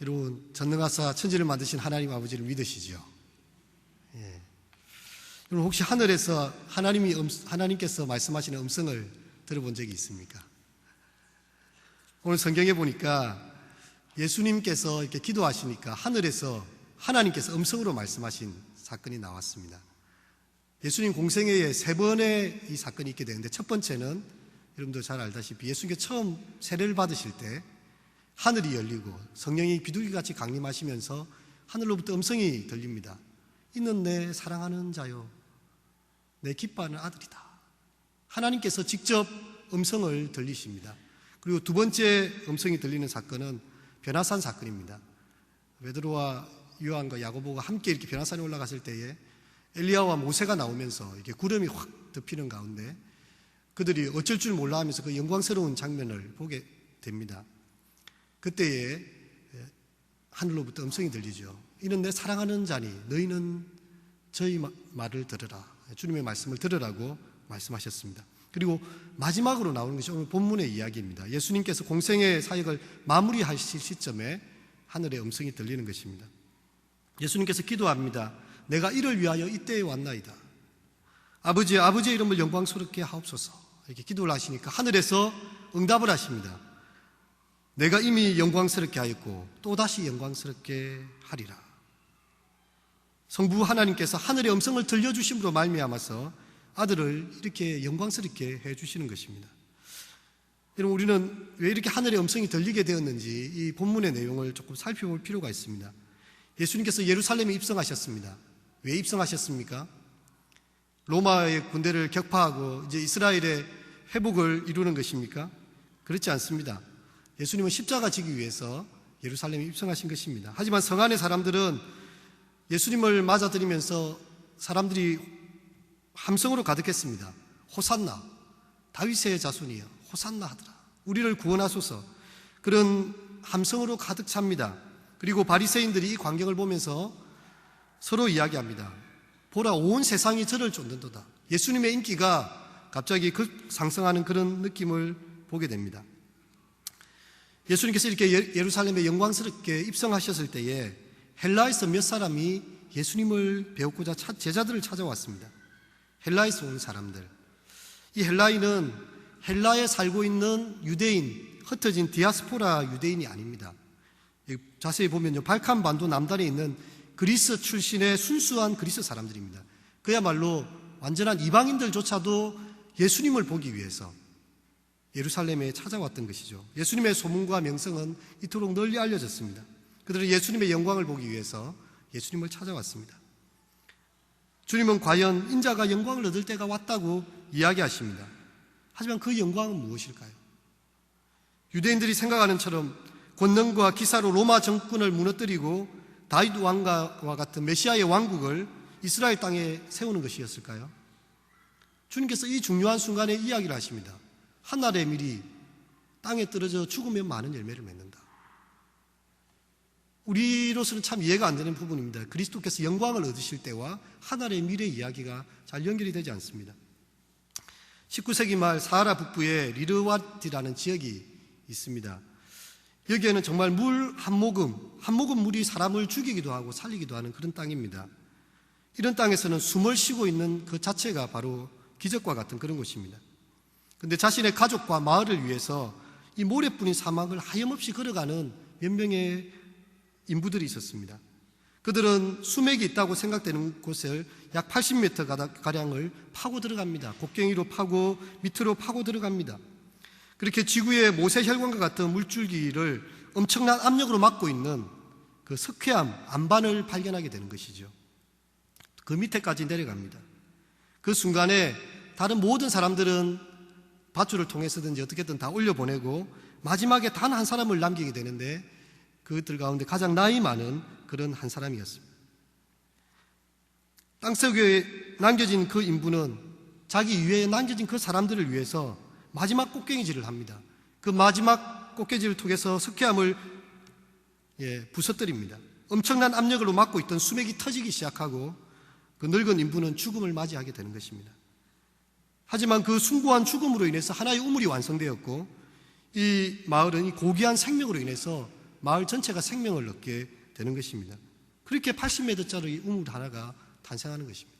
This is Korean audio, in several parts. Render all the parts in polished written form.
여러분, 전능하사 천지를 만드신 하나님 아버지를 믿으시죠? 예. 여러분, 혹시 하늘에서 하나님께서 말씀하시는 음성을 들어본 적이 있습니까? 오늘 성경에 보니까 예수님께서 이렇게 기도하시니까 하늘에서 하나님께서 음성으로 말씀하신 사건이 나왔습니다. 예수님 공생애에 3번의 이 사건이 있게 되는데, 첫 번째는 여러분도 잘 알다시피 예수님께서 처음 세례를 받으실 때 하늘이 열리고 성령이 비둘기같이 강림하시면서 하늘로부터 음성이 들립니다. 이는 내 사랑하는 자요, 내 기뻐하는 아들이다. 하나님께서 직접 음성을 들리십니다. 그리고 두 번째 음성이 들리는 사건은 변화산 사건입니다. 베드로와 요한과 야고보가 함께 이렇게 변화산에 올라갔을 때에 엘리야와 모세가 나오면서 이렇게 구름이 확 덮이는 가운데 그들이 어쩔 줄 몰라 하면서 그 영광스러운 장면을 보게 됩니다. 그때에 하늘로부터 음성이 들리죠. 이는 내 사랑하는 자니 너희는 저희 말을 들으라. 주님의 말씀을 들으라고 말씀하셨습니다. 그리고 마지막으로 나오는 것이 오늘 본문의 이야기입니다. 예수님께서 공생의 사역을 마무리하실 시점에 하늘의 음성이 들리는 것입니다. 예수님께서 기도합니다. 내가 이를 위하여 이때에 왔나이다. 아버지의 이름을 영광스럽게 하옵소서. 이렇게 기도를 하시니까 하늘에서 응답을 하십니다. 내가 이미 영광스럽게 하였고 또다시 영광스럽게 하리라. 성부 하나님께서 하늘의 음성을 들려주심으로 말미암아서 아들을 이렇게 영광스럽게 해주시는 것입니다. 여러분, 우리는 왜 이렇게 하늘의 음성이 들리게 되었는지 이 본문의 내용을 조금 살펴볼 필요가 있습니다. 예수님께서 예루살렘에 입성하셨습니다. 왜 입성하셨습니까? 로마의 군대를 격파하고 이제 이스라엘의 회복을 이루는 것입니까? 그렇지 않습니다. 예수님은 십자가 지기 위해서 예루살렘에 입성하신 것입니다. 하지만 성 안의 사람들은 예수님을 맞아들이면서 사람들이 함성으로 가득했습니다. 호산나, 다윗의 자손이여 호산나 하더라. 우리를 구원하소서. 그런 함성으로 가득 찹니다. 그리고 바리새인들이 이 광경을 보면서 서로 이야기합니다. 보라, 온 세상이 저를 쫓는도다. 예수님의 인기가 갑자기 상승하는 그런 느낌을 보게 됩니다. 예수님께서 이렇게 예루살렘에 영광스럽게 입성하셨을 때에 헬라에서 몇 사람이 예수님을 배우고자 제자들을 찾아왔습니다. 헬라에서 온 사람들. 이 헬라인은 헬라에 살고 있는 유대인, 흩어진 디아스포라 유대인이 아닙니다. 자세히 보면요, 발칸 반도 남단에 있는 그리스 출신의 순수한 그리스 사람들입니다. 그야말로 완전한 이방인들조차도 예수님을 보기 위해서 예루살렘에 찾아왔던 것이죠. 예수님의 소문과 명성은 이토록 널리 알려졌습니다. 그들은 예수님의 영광을 보기 위해서 예수님을 찾아왔습니다. 주님은 과연 인자가 영광을 얻을 때가 왔다고 이야기하십니다. 하지만 그 영광은 무엇일까요? 유대인들이 생각하는 처럼 권능과 기사로 로마 정권을 무너뜨리고 다윗 왕과 같은 메시아의 왕국을 이스라엘 땅에 세우는 것이었을까요? 주님께서 이 중요한 순간에 이야기를 하십니다. 한 알의 밀이 땅에 떨어져 죽으면 많은 열매를 맺는다. 우리로서는 참 이해가 안 되는 부분입니다. 그리스도께서 영광을 얻으실 때와 한 알의 밀의 이야기가 잘 연결이 되지 않습니다. 19세기 말 사하라 북부에 리르와디라는 지역이 있습니다. 여기에는 정말 물 한 모금 물이 사람을 죽이기도 하고 살리기도 하는 그런 땅입니다. 이런 땅에서는 숨을 쉬고 있는 그 자체가 바로 기적과 같은 그런 곳입니다. 그런데 자신의 가족과 마을을 위해서 이 모래뿐인 사막을 하염없이 걸어가는 몇 명의 인부들이 있었습니다. 그들은 수맥이 있다고 생각되는 곳을 약 80m 가량을 파고 들어갑니다. 곡괭이로 파고 밑으로 파고 들어갑니다. 그렇게 지구의 모세혈관과 같은 물줄기를 엄청난 압력으로 막고 있는 그 석회암 안반을 발견하게 되는 것이죠. 그 밑에까지 내려갑니다. 그 순간에 다른 모든 사람들은 밧줄을 통해서든지 어떻게든 다 올려보내고 마지막에 단 한 사람을 남기게 되는데 그들 가운데 가장 나이 많은 그런 한 사람이었습니다. 땅속에 남겨진 그 인부는 자기 위에 남겨진 그 사람들을 위해서 마지막 꽃갱이질을 합니다. 그 마지막 꽃갱이질을 통해서 석회암을 부서뜨립니다. 엄청난 압력으로 막고 있던 수맥이 터지기 시작하고 그 늙은 인부는 죽음을 맞이하게 되는 것입니다. 하지만 그 숭고한 죽음으로 인해서 하나의 우물이 완성되었고 이 마을은 이 고귀한 생명으로 인해서 마을 전체가 생명을 얻게 되는 것입니다. 그렇게 80m짜리 우물 하나가 탄생하는 것입니다.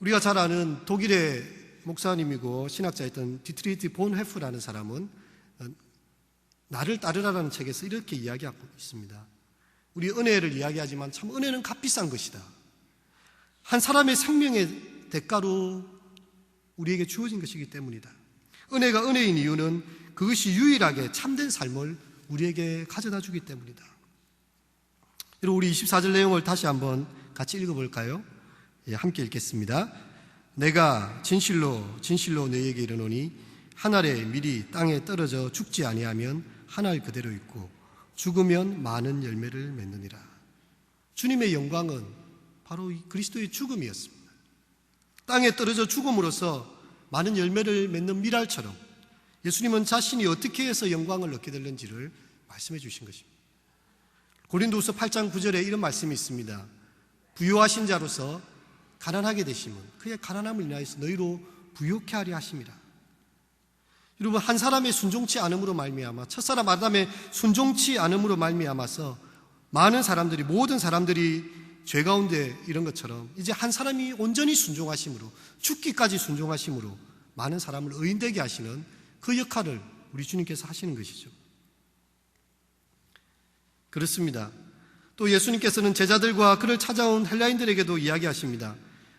우리가 잘 아는 독일의 목사님이고 신학자였던 디트리히트 본헤프라는 사람은 나를 따르라라는 책에서 이렇게 이야기하고 있습니다. 우리 은혜를 이야기하지만 참 은혜는 값비싼 것이다. 한 사람의 생명의 대가로 우리에게 주어진 것이기 때문이다. 은혜가 은혜인 이유는 그것이 유일하게 참된 삶을 우리에게 가져다 주기 때문이다. 여러분, 우리 24절 내용을 다시 한번 같이 읽어볼까요? 예, 함께 읽겠습니다. 내가 진실로 진실로 너희에게 이르노니 한 알의 밀이 땅에 떨어져 죽지 아니하면 한 알 그대로 있고 죽으면 많은 열매를 맺느니라. 주님의 영광은 바로 이 그리스도의 죽음이었습니다. 땅에 떨어져 죽음으로써 많은 열매를 맺는 밀알처럼 예수님은 자신이 어떻게 해서 영광을 얻게 되는지를 말씀해 주신 것입니다. 고린도후서 8장 9절에 이런 말씀이 있습니다. 부요하신 자로서 가난하게 되심은 그의 가난함을 인하여서 너희로 부요케 하려 하심이라. 여러분, 한 사람의 순종치 않음으로 말미암아, 첫사람 아담의 순종치 않음으로 말미암아서 많은 사람들이, 모든 사람들이 죄 가운데 이런 것처럼 이제 한 사람이 온전히 순종하심으로, 죽기까지 순종하심으로 많은 사람을 의인되게 하시는 그 역할을 우리 주님께서 하시는 것이죠. 그렇습니다. 또 예수님께서는 제자들과 그를 찾아온 헬라인들에게도 이야기하십니다.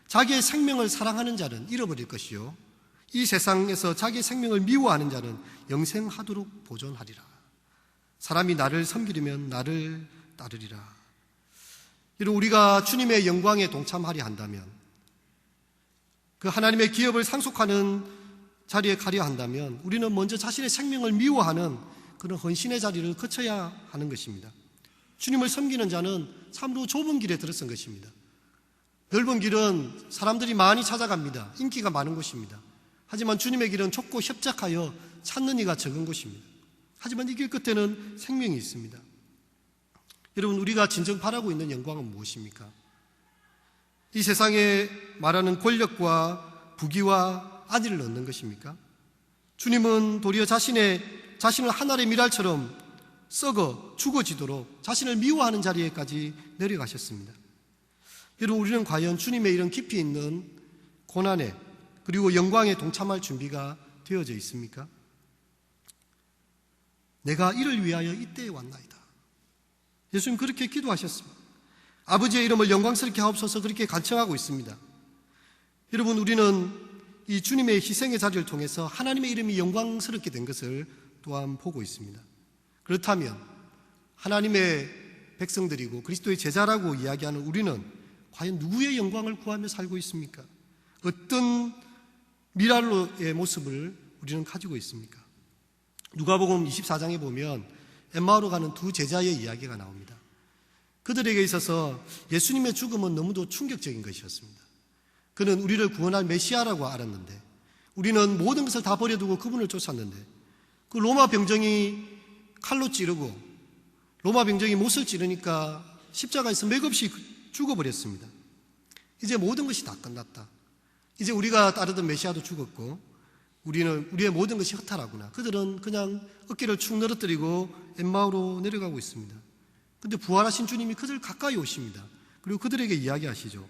자기의 생명을 사랑하는 자는 잃어버릴 것이요, 이 세상에서 자기의 생명을 미워하는 자는 영생하도록 보존하리라. 사람이 나를 섬기려면 나를 따르리라. 이런 우리가 주님의 영광에 동참하려 한다면, 그 하나님의 기업을 상속하는 자리에 가려 한다면 우리는 먼저 자신의 생명을 미워하는 그런 헌신의 자리를 거쳐야 하는 것입니다. 주님을 섬기는 자는 참으로 좁은 길에 들어선 것입니다. 넓은 길은 사람들이 많이 찾아갑니다. 인기가 많은 곳입니다. 하지만 주님의 길은 좁고 협착하여 찾는 이가 적은 곳입니다. 하지만 이 길 끝에는 생명이 있습니다. 여러분, 우리가 진정 바라고 있는 영광은 무엇입니까? 이 세상에 말하는 권력과 부귀와 안위를 얻는 것입니까? 주님은 도리어 자신을 한 알의 밀알처럼 썩어 죽어지도록 자신을 미워하는 자리에까지 내려가셨습니다. 여러분, 우리는 과연 주님의 이런 깊이 있는 고난에 그리고 영광에 동참할 준비가 되어져 있습니까? 내가 이를 위하여 이때에 왔나이다. 예수님 그렇게 기도하셨습니다. 아버지의 이름을 영광스럽게 하옵소서 그렇게 간청하고 있습니다. 여러분, 우리는 이 주님의 희생의 자리를 통해서 하나님의 이름이 영광스럽게 된 것을 또한 보고 있습니다. 그렇다면 하나님의 백성들이고 그리스도의 제자라고 이야기하는 우리는 과연 누구의 영광을 구하며 살고 있습니까? 어떤 미랄로의 모습을 우리는 가지고 있습니까? 누가복음 24장에 보면 엠마오로 가는 두 제자의 이야기가 나옵니다. 그들에게 있어서 예수님의 죽음은 너무도 충격적인 것이었습니다. 그는 우리를 구원할 메시아라고 알았는데, 우리는 모든 것을 다 버려두고 그분을 쫓았는데, 그 로마 병정이 칼로 찌르고 로마 병정이 못을 찌르니까 십자가에서 맥없이 죽어버렸습니다. 이제 모든 것이 다 끝났다. 이제 우리가 따르던 메시아도 죽었고 우리의 모든 것이 허탈하구나. 그들은 그냥 어깨를 축 늘어뜨리고 엠마오로 내려가고 있습니다. 그런데 부활하신 주님이 그들 가까이 오십니다. 그리고 그들에게 이야기하시죠.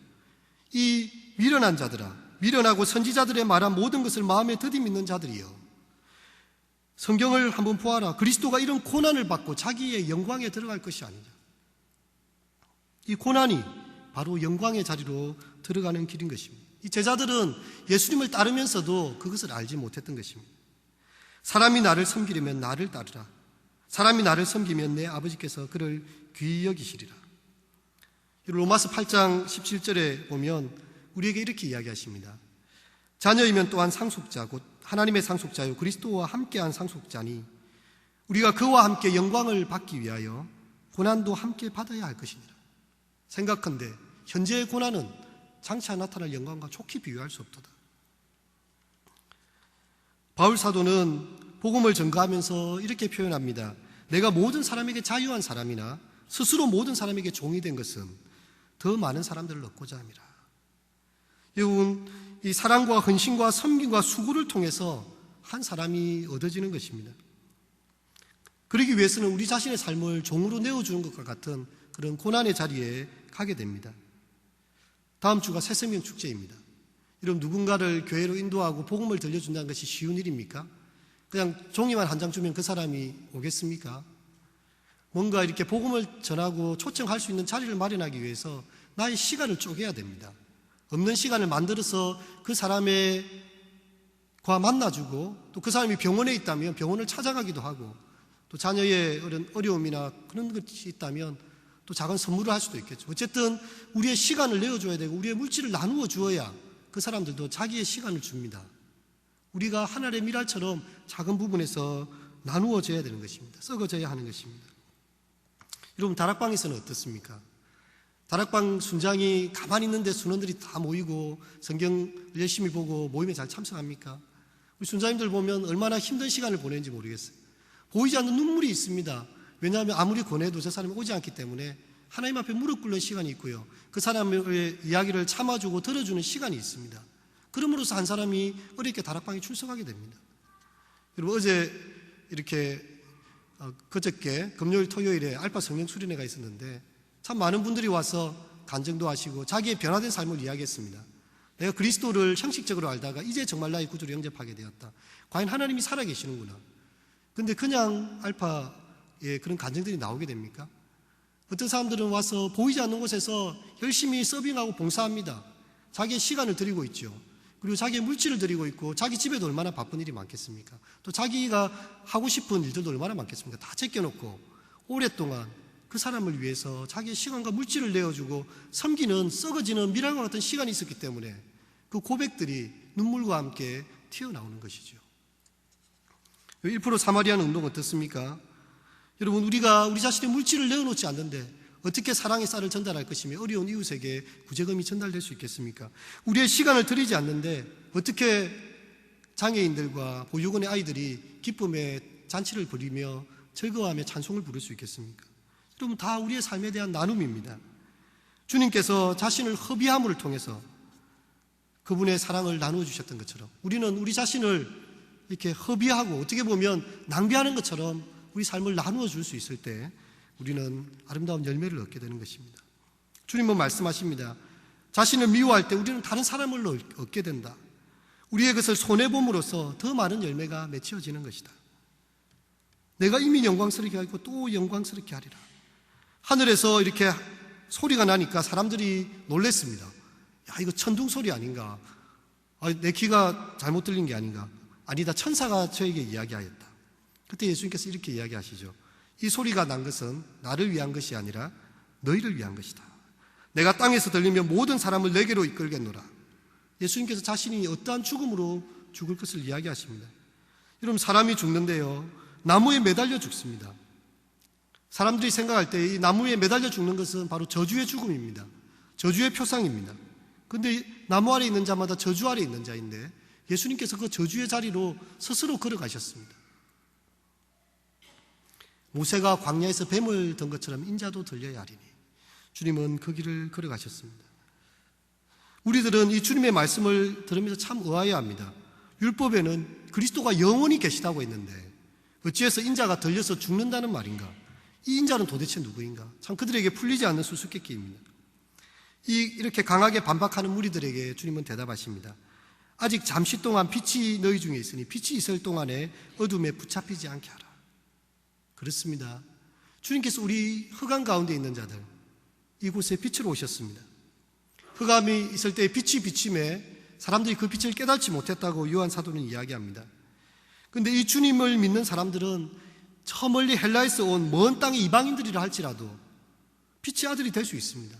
이 미련한 자들아, 미련하고 선지자들의 말한 모든 것을 마음에 더디 믿는 자들이여, 성경을 한번 보아라. 그리스도가 이런 고난을 받고 자기의 영광에 들어갈 것이 아니냐. 이 고난이 바로 영광의 자리로 들어가는 길인 것입니다. 이 제자들은 예수님을 따르면서도 그것을 알지 못했던 것입니다. 사람이 나를 섬기려면 나를 따르라. 사람이 나를 섬기면 내 아버지께서 그를 귀히 여기시리라. 로마서 8장 17절에 보면 우리에게 이렇게 이야기하십니다. 자녀이면 또한 상속자, 곧 하나님의 상속자요 그리스도와 함께한 상속자니 우리가 그와 함께 영광을 받기 위하여 고난도 함께 받아야 할 것이니라. 생각한데 현재의 고난은 장차 나타날 영광과 좋게 비교할 수 없도다. 바울 사도는 복음을 전가하면서 이렇게 표현합니다. 내가 모든 사람에게 자유한 사람이나 스스로 모든 사람에게 종이 된 것은 더 많은 사람들을 얻고자 함이라. 여러분, 이 사랑과 헌신과 섬김과 수고를 통해서 한 사람이 얻어지는 것입니다. 그러기 위해서는 우리 자신의 삶을 종으로 내어주는 것과 같은 그런 고난의 자리에 가게 됩니다. 다음 주가 새생명 축제입니다. 여러분, 누군가를 교회로 인도하고 복음을 들려준다는 것이 쉬운 일입니까? 그냥 종이만 한 장 주면 그 사람이 오겠습니까? 뭔가 이렇게 복음을 전하고 초청할 수 있는 자리를 마련하기 위해서 나의 시간을 쪼개야 됩니다. 없는 시간을 만들어서 그 사람과 만나주고, 또 그 사람이 병원에 있다면 병원을 찾아가기도 하고, 또 자녀의 어려움이나 그런 것이 있다면 또 작은 선물을 할 수도 있겠죠. 어쨌든 우리의 시간을 내어줘야 되고 우리의 물질을 나누어 주어야 그 사람들도 자기의 시간을 줍니다. 우리가 하늘의 미랄처럼 작은 부분에서 나누어져야 되는 것입니다. 썩어져야 하는 것입니다. 여러분, 다락방에서는 어떻습니까? 다락방 순장이 가만히 있는데 순원들이 다 모이고 성경 열심히 보고 모임에 잘 참석합니까? 우리 순장님들 보면 얼마나 힘든 시간을 보내는지 모르겠어요. 보이지 않는 눈물이 있습니다. 왜냐하면 아무리 권해도 저 사람이 오지 않기 때문에 하나님 앞에 무릎 꿇는 시간이 있고요, 그 사람의 이야기를 참아주고 들어주는 시간이 있습니다. 그럼으로써 한 사람이 어렵게 다락방에 출석하게 됩니다. 여러분, 어제 이렇게 그저께 금요일 토요일에 알파 성령 수련회가 있었는데 참 많은 분들이 와서 간증도 하시고 자기의 변화된 삶을 이야기했습니다. 내가 그리스도를 형식적으로 알다가 이제 정말 나의 구주를 영접하게 되었다. 과연 하나님이 살아계시는구나. 근데 그냥 알파에 그런 간증들이 나오게 됩니까? 어떤 사람들은 와서 보이지 않는 곳에서 열심히 서빙하고 봉사합니다. 자기의 시간을 드리고 있죠. 그리고 자기의 물질을 드리고 있고, 자기 집에도 얼마나 바쁜 일이 많겠습니까? 또 자기가 하고 싶은 일들도 얼마나 많겠습니까? 다 제껴놓고 오랫동안 그 사람을 위해서 자기의 시간과 물질을 내어주고 섬기는 썩어지는 미랄과 같은 시간이 있었기 때문에 그 고백들이 눈물과 함께 튀어나오는 것이죠. 1% 사마리아는 운동 어떻습니까? 여러분, 우리가 우리 자신의 물질을 내어놓지 않는데 어떻게 사랑의 쌀을 전달할 것이며 어려운 이웃에게 구제금이 전달될 수 있겠습니까? 우리의 시간을 들이지 않는데 어떻게 장애인들과 보육원의 아이들이 기쁨의 잔치를 벌이며 즐거워하며 찬송을 부를 수 있겠습니까? 여러분, 다 우리의 삶에 대한 나눔입니다. 주님께서 자신을 허비함을 통해서 그분의 사랑을 나누어 주셨던 것처럼 우리는 우리 자신을 이렇게 허비하고 어떻게 보면 낭비하는 것처럼 우리 삶을 나누어 줄 수 있을 때 우리는 아름다운 열매를 얻게 되는 것입니다. 주님은 말씀하십니다. 자신을 미워할 때 우리는 다른 사람을 얻게 된다. 우리의 것을 손해봄으로써 더 많은 열매가 맺혀지는 것이다. 내가 이미 영광스럽게 하고 또 영광스럽게 하리라. 하늘에서 이렇게 소리가 나니까 사람들이 놀랬습니다. 야, 이거 천둥 소리 아닌가? 내 귀가 잘못 들린 게 아닌가? 아니다, 천사가 저에게 이야기하였다. 그때 예수님께서 이렇게 이야기하시죠. 이 소리가 난 것은 나를 위한 것이 아니라 너희를 위한 것이다. 내가 땅에서 들리면 모든 사람을 내게로 이끌겠노라. 예수님께서 자신이 어떠한 죽음으로 죽을 것을 이야기하십니다. 여러분, 사람이 죽는데요, 나무에 매달려 죽습니다. 사람들이 생각할 때 이 나무에 매달려 죽는 것은 바로 저주의 죽음입니다. 저주의 표상입니다. 그런데 나무 아래 있는 자마다 저주 아래 있는 자인데 예수님께서 그 저주의 자리로 스스로 걸어가셨습니다. 모세가 광야에서 뱀을 든 것처럼 인자도 들려야 하리니 주님은 그 길을 걸어가셨습니다. 우리들은 이 주님의 말씀을 들으면서 참 의아해 합니다. 율법에는 그리스도가 영원히 계시다고 했는데 어찌해서 인자가 들려서 죽는다는 말인가? 이 인자는 도대체 누구인가? 참 그들에게 풀리지 않는 수수께끼입니다. 이렇게 강하게 반박하는 무리들에게 주님은 대답하십니다. 아직 잠시 동안 빛이 너희 중에 있으니 빛이 있을 동안에 어둠에 붙잡히지 않게 하라. 그렇습니다. 주님께서 우리 흑암 가운데 있는 자들, 이곳에 빛으로 오셨습니다. 흑암이 있을 때 빛이 비침에 사람들이 그 빛을 깨닫지 못했다고 요한 사도는 이야기합니다. 그런데 이 주님을 믿는 사람들은 저 멀리 헬라에서 온 먼 땅의 이방인들이라 할지라도 빛의 아들이 될 수 있습니다.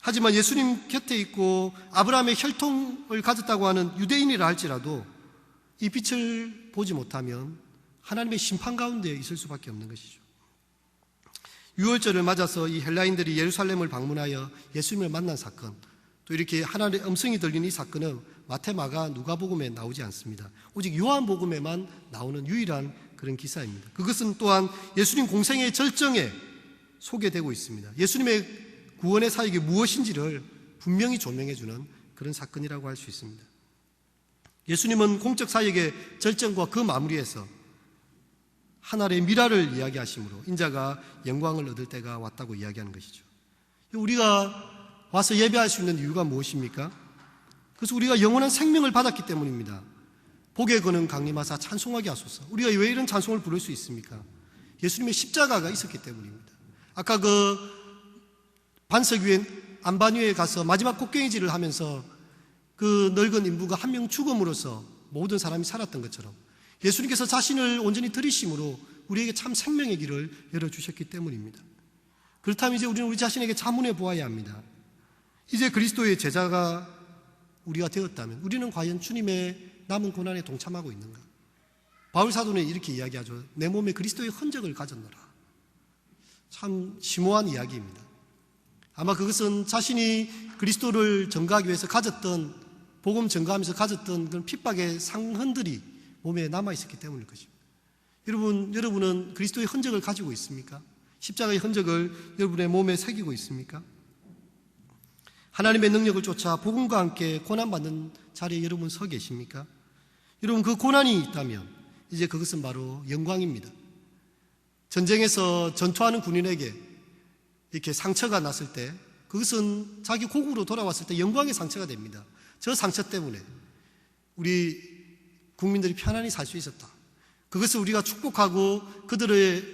하지만 예수님 곁에 있고 아브라함의 혈통을 가졌다고 하는 유대인이라 할지라도 이 빛을 보지 못하면 하나님의 심판 가운데 있을 수밖에 없는 것이죠. 유월절을 맞아서 이 헬라인들이 예루살렘을 방문하여 예수님을 만난 사건, 또 이렇게 하나님의 음성이 들린 이 사건은 마태, 마가, 누가복음에 나오지 않습니다. 오직 요한복음에만 나오는 유일한 그런 기사입니다. 그것은 또한 예수님 공생의 절정에 소개되고 있습니다. 예수님의 구원의 사역이 무엇인지를 분명히 조명해주는 그런 사건이라고 할 수 있습니다. 예수님은 공적 사역의 절정과 그 마무리에서 하늘의 미라를 이야기하심으로 인자가 영광을 얻을 때가 왔다고 이야기하는 것이죠. 우리가 와서 예배할 수 있는 이유가 무엇입니까? 그래서 우리가 영원한 생명을 받았기 때문입니다. 복에 거는 강림하사 찬송하게 하소서. 우리가 왜 이런 찬송을 부를 수 있습니까? 예수님의 십자가가 있었기 때문입니다. 아까 그 반석 위에 안반 위에 가서 마지막 곡괭이질을 하면서 그 늙은 인부가 한 명 죽음으로써 모든 사람이 살았던 것처럼 예수님께서 자신을 온전히 들이심으로 우리에게 참 생명의 길을 열어주셨기 때문입니다. 그렇다면 이제 우리는 우리 자신에게 자문해 보아야 합니다. 이제 그리스도의 제자가 우리가 되었다면 우리는 과연 주님의 남은 고난에 동참하고 있는가? 바울 사도는 이렇게 이야기하죠. 내 몸에 그리스도의 흔적을 가졌노라. 참 심오한 이야기입니다. 아마 그것은 자신이 그리스도를 전가하기 위해서 가졌던, 복음 전가하면서 가졌던 그런 핍박의 상흔들이 몸에 남아있었기 때문일 것입니다. 여러분은 그리스도의 흔적을 가지고 있습니까? 십자가의 흔적을 여러분의 몸에 새기고 있습니까? 하나님의 능력을 쫓아 복음과 함께 고난받는 자리에 여러분 서 계십니까? 여러분 그 고난이 있다면 이제 그것은 바로 영광입니다. 전쟁에서 전투하는 군인에게 이렇게 상처가 났을 때 그것은 자기 고국으로 돌아왔을 때 영광의 상처가 됩니다. 저 상처 때문에 우리 국민들이 편안히 살 수 있었다. 그것을 우리가 축복하고 그들의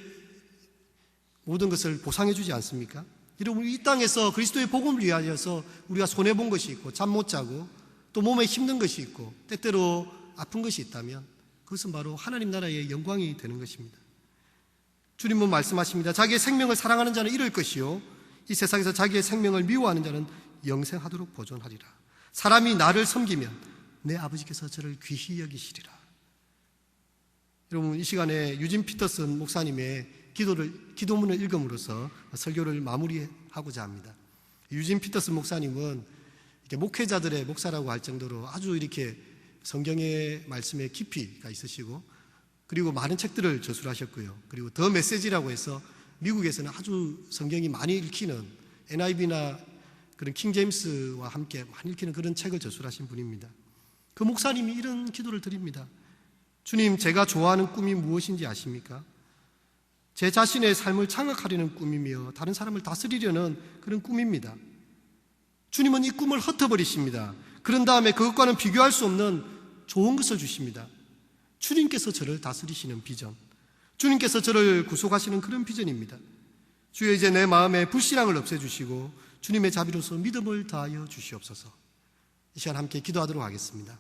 모든 것을 보상해 주지 않습니까? 여러분 이 땅에서 그리스도의 복음을 위하여서 우리가 손해본 것이 있고 잠 못 자고 또 몸에 힘든 것이 있고 때때로 아픈 것이 있다면 그것은 바로 하나님 나라의 영광이 되는 것입니다. 주님은 말씀하십니다. 자기의 생명을 사랑하는 자는 잃을 것이요 이 세상에서 자기의 생명을 미워하는 자는 영생하도록 보존하리라. 사람이 나를 섬기면 내 아버지께서 저를 귀히 여기시리라. 여러분 이 시간에 유진 피터슨 목사님의 기도문을 읽음으로써 설교를 마무리하고자 합니다. 유진 피터슨 목사님은 이렇게 목회자들의 목사라고 할 정도로 아주 이렇게 성경의 말씀에 깊이가 있으시고 그리고 많은 책들을 저술하셨고요. 그리고 더 메시지라고 해서 미국에서는 아주 성경이 많이 읽히는 NIV나 그런 킹제임스와 함께 많이 읽히는 그런 책을 저술하신 분입니다. 그 목사님이 이런 기도를 드립니다. 주님, 제가 좋아하는 꿈이 무엇인지 아십니까? 제 자신의 삶을 장악하려는 꿈이며 다른 사람을 다스리려는 그런 꿈입니다. 주님은 이 꿈을 흩어버리십니다. 그런 다음에 그것과는 비교할 수 없는 좋은 것을 주십니다. 주님께서 저를 다스리시는 비전, 주님께서 저를 구속하시는 그런 비전입니다. 주여 이제 내 마음에 불신앙을 없애주시고 주님의 자비로서 믿음을 다하여 주시옵소서. 이 시간 함께 기도하도록 하겠습니다.